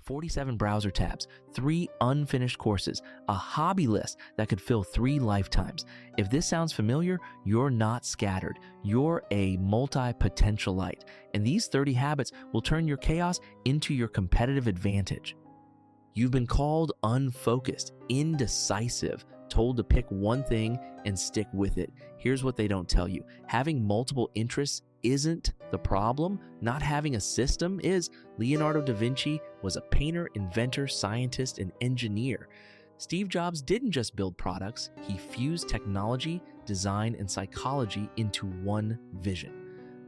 47 browser tabs, 3 unfinished courses, a hobby list that could fill 3 lifetimes. If this sounds familiar, you're not scattered. You're a multipotentialite, and these 30 habits will turn your chaos into your competitive advantage. You've been called unfocused, indecisive, told to pick one thing and stick with it. Here's what they don't tell you. Having multiple interests isn't the problem. Not having a system is. Leonardo da Vinci was a painter, inventor, scientist, and engineer. Steve Jobs didn't just build products, he fused technology, design, and psychology into one vision.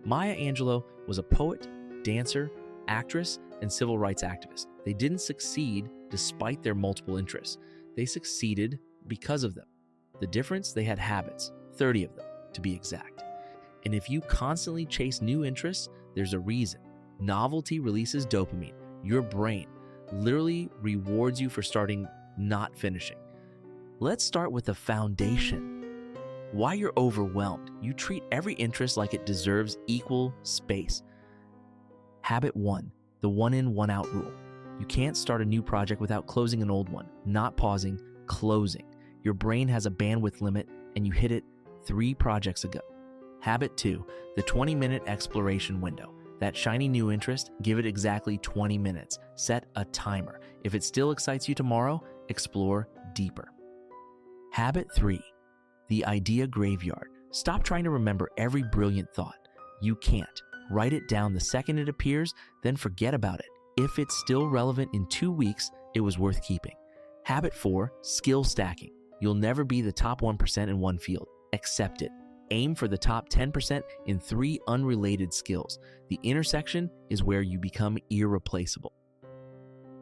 Maya Angelou was a poet, dancer, actress, and civil rights activist. They didn't succeed despite their multiple interests. They succeeded because of them. The difference, they had habits, 30 of them to be exact. And if you constantly chase new interests, there's a reason. Novelty releases dopamine. Your brain literally rewards you for starting, not finishing. Let's start with the foundation. Why you're overwhelmed. You treat every interest like it deserves equal space. Habit 1, the one in, one out rule. You can't start a new project without closing an old one, not pausing, closing. Your brain has a bandwidth limit and you hit it 3 projects ago. Habit 2, the 20-minute exploration window. That shiny new interest, give it exactly 20 minutes. Set a timer. If it still excites you tomorrow, explore deeper. Habit 3, the idea graveyard. Stop trying to remember every brilliant thought. You can't. Write it down the second it appears, then forget about it. If it's still relevant in 2 weeks, it was worth keeping. Habit 4, skill stacking. You'll never be the top 1% in one field. Accept it. Aim for the top 10% in 3 unrelated skills. The intersection is where you become irreplaceable.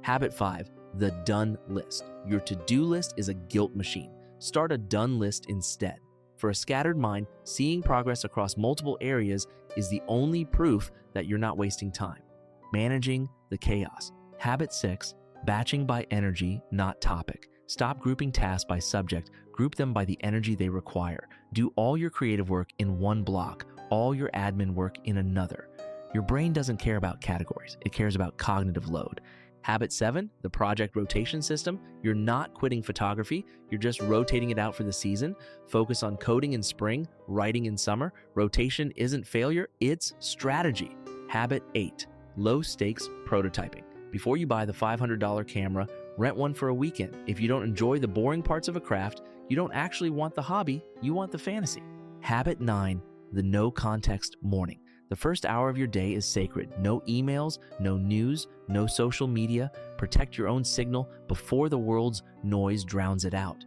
Habit 5, the done list. Your to-do list is a guilt machine. Start a done list instead. For a scattered mind, seeing progress across multiple areas is the only proof that you're not wasting time. Managing the chaos. Habit 6, batching by energy, not topic. Stop grouping tasks by subject. Group them by the energy they require. Do all your creative work in one block, all your admin work in another. Your brain doesn't care about categories. It cares about cognitive load. Habit 7, the project rotation system. You're not quitting photography. You're just rotating it out for the season. Focus on coding in spring, writing in summer. Rotation isn't failure, it's strategy. Habit 8, low stakes prototyping. Before you buy the $500 camera, rent one for a weekend. If you don't enjoy the boring parts of a craft, you don't actually want the hobby, you want the fantasy. Habit 9, the no context morning. The first hour of your day is sacred. No emails, no news, no social media. Protect your own signal before the world's noise drowns it out.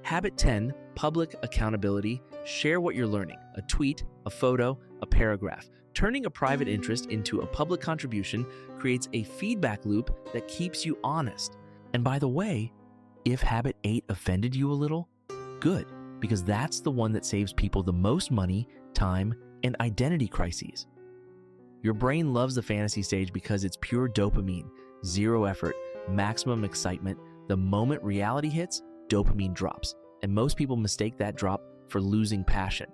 Habit 10, public accountability. Share what you're learning. A tweet, a photo, a paragraph. Turning a private interest into a public contribution creates a feedback loop that keeps you honest. And by the way, if habit 8 offended you a little, good, because that's the one that saves people the most money, time, and identity crises. Your brain loves the fantasy stage because it's pure dopamine, zero effort, maximum excitement. The moment reality hits, dopamine drops, and most people mistake that drop for losing passion.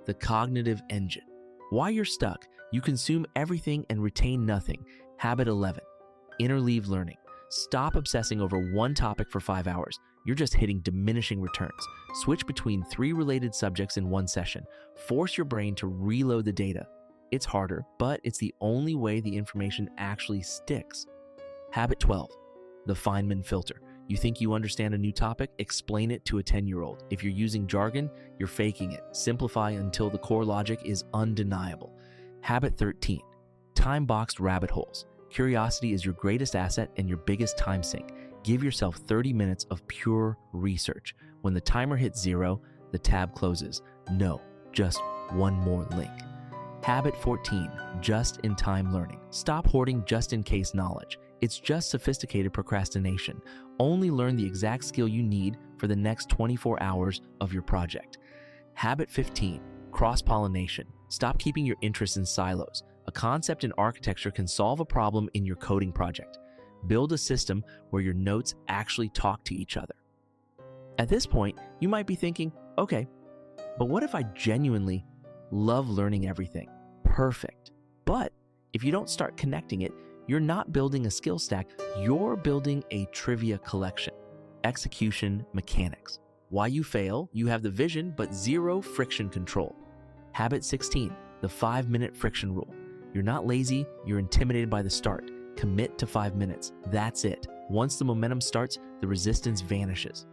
The cognitive engine. Why you're stuck, you consume everything and retain nothing. Habit 11, interleave learning. Stop obsessing over one topic for 5 hours. You're just hitting diminishing returns. Switch between 3 related subjects in one session. Force your brain to reload the data. It's harder, but it's the only way the information actually sticks. Habit 12, the Feynman filter. You think you understand a new topic? Explain it to a 10-year-old. If you're using jargon, you're faking it. Simplify until the core logic is undeniable. Habit 13, time-boxed rabbit holes. Curiosity is your greatest asset and your biggest time sink. Give yourself 30 minutes of pure research. When the timer hits 0, the tab closes. No, just one more link. Habit 14, just-in-time learning. Stop hoarding just-in-case knowledge. It's just sophisticated procrastination. Only learn the exact skill you need for the next 24 hours of your project. Habit 15, cross-pollination. Stop keeping your interests in silos. A concept in architecture can solve a problem in your coding project. Build a system where your notes actually talk to each other. At this point, you might be thinking, okay, but what if I genuinely love learning everything? Perfect. But if you don't start connecting it, You're not building a skill stack, you're building a trivia collection. Execution mechanics. Why you fail: you have the vision but zero friction control. Habit 16, the 5-minute friction rule. You're not lazy, you're intimidated by the start. Commit to 5 minutes. That's it. Once the momentum starts, the resistance vanishes.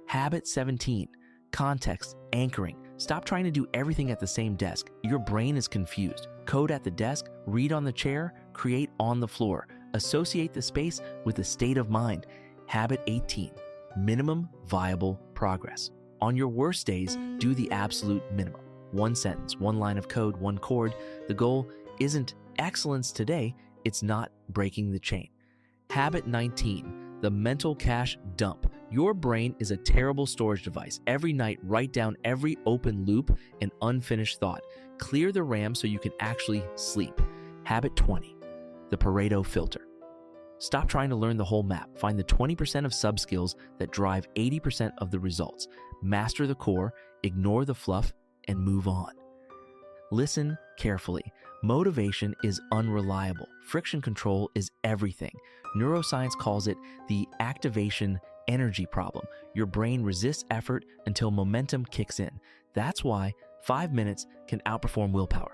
Habit 17, context, anchoring. Stop trying to do everything at the same desk. Your brain is confused. Code at the desk, read on the chair, create on the floor. Associate the space with the state of mind. Habit 18, minimum viable progress. On your worst days, do the absolute minimum. 1 sentence, 1 line of code, 1 chord. The goal isn't excellence today, it's not breaking the chain. Habit 19, the mental cache dump. Your brain is a terrible storage device. Every night, write down every open loop and unfinished thought. Clear the RAM so you can actually sleep. Habit 20, the Pareto filter. Stop trying to learn the whole map. Find the 20% of sub-skills that drive 80% of the results. Master the core, ignore the fluff, and move on. Listen carefully. Motivation is unreliable. Friction control is everything. Neuroscience calls it the activation energy problem. Your brain resists effort until momentum kicks in. That's why 5 minutes can outperform willpower.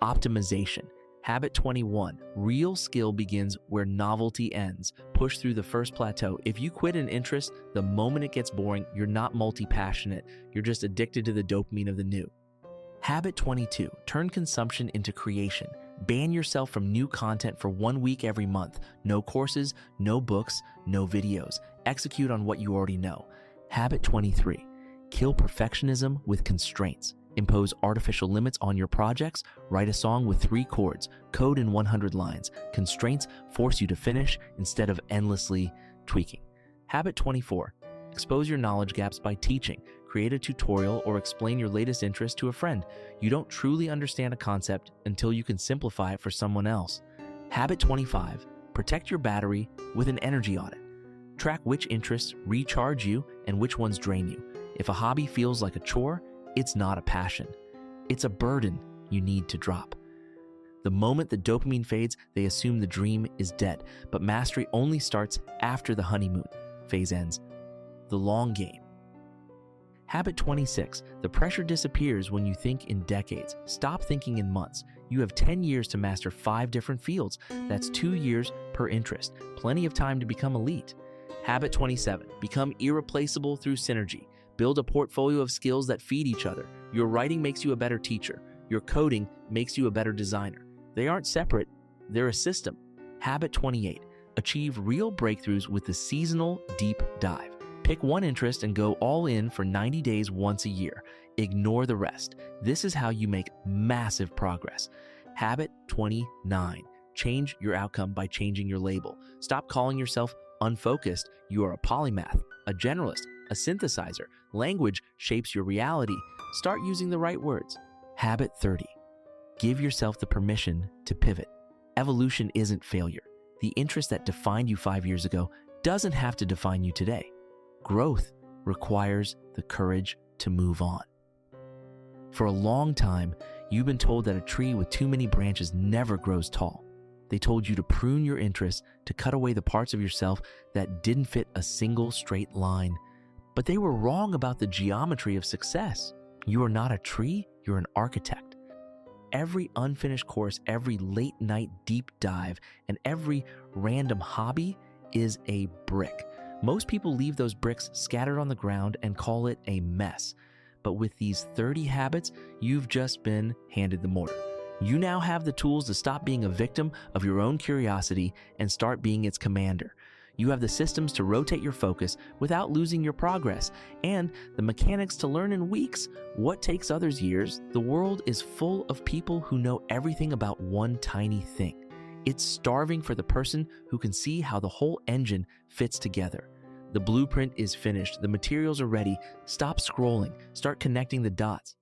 Optimization. Habit 21, real skill begins where novelty ends. Push through the first plateau. If you quit an interest the moment it gets boring, you're not multi-passionate. You're just addicted to the dopamine of the new. Habit 22, turn consumption into creation. Ban yourself from new content for 1 week every month. No courses, no books, no videos. Execute on what you already know. Habit 23, kill perfectionism with constraints. Impose artificial limits on your projects. Write a song with 3 chords. Code in 100 lines. Constraints force you to finish instead of endlessly tweaking. Habit 24. Expose your knowledge gaps by teaching. Create a tutorial or explain your latest interest to a friend. You don't truly understand a concept until you can simplify it for someone else. Habit 25. Protect your battery with an energy audit. Track which interests recharge you and which ones drain you. If a hobby feels like a chore, it's not a passion. It's a burden you need to drop. The moment the dopamine fades, they assume the dream is dead. But mastery only starts after the honeymoon phase ends. The long game. Habit 26. The pressure disappears when you think in decades. Stop thinking in months. You have 10 years to master 5 different fields. That's 2 years per interest. Plenty of time to become elite. Habit 27. Become irreplaceable through synergy. Build a portfolio of skills that feed each other. Your writing makes you a better teacher. Your coding makes you a better designer. They aren't separate, they're a system. Habit 28. Achieve real breakthroughs with the seasonal deep dive. Pick one interest and go all in for 90 days once a year. Ignore the rest. This is how you make massive progress. Habit 29. Change your outcome by changing your label. Stop calling yourself unfocused. You are a polymath, a generalist, a synthesizer. Language shapes your reality. Start using the right words. Habit 30. Give yourself the permission to pivot. Evolution isn't failure. The interest that defined you 5 years ago doesn't have to define you today. Growth requires the courage to move on. For a long time, you've been told that a tree with too many branches never grows tall. They told you to prune your interests, to cut away the parts of yourself that didn't fit a single straight line. But they were wrong about the geometry of success. You are not a tree, you're an architect. Every unfinished course, every late night deep dive, and every random hobby is a brick. Most people leave those bricks scattered on the ground and call it a mess. But with these 30 habits, you've just been handed the mortar. You now have the tools to stop being a victim of your own curiosity and start being its commander. You have the systems to rotate your focus without losing your progress, and the mechanics to learn in weeks what takes others years. The world is full of people who know everything about one tiny thing. It's starving for the person who can see how the whole engine fits together. The blueprint is finished. The materials are ready. Stop scrolling. Start connecting the dots.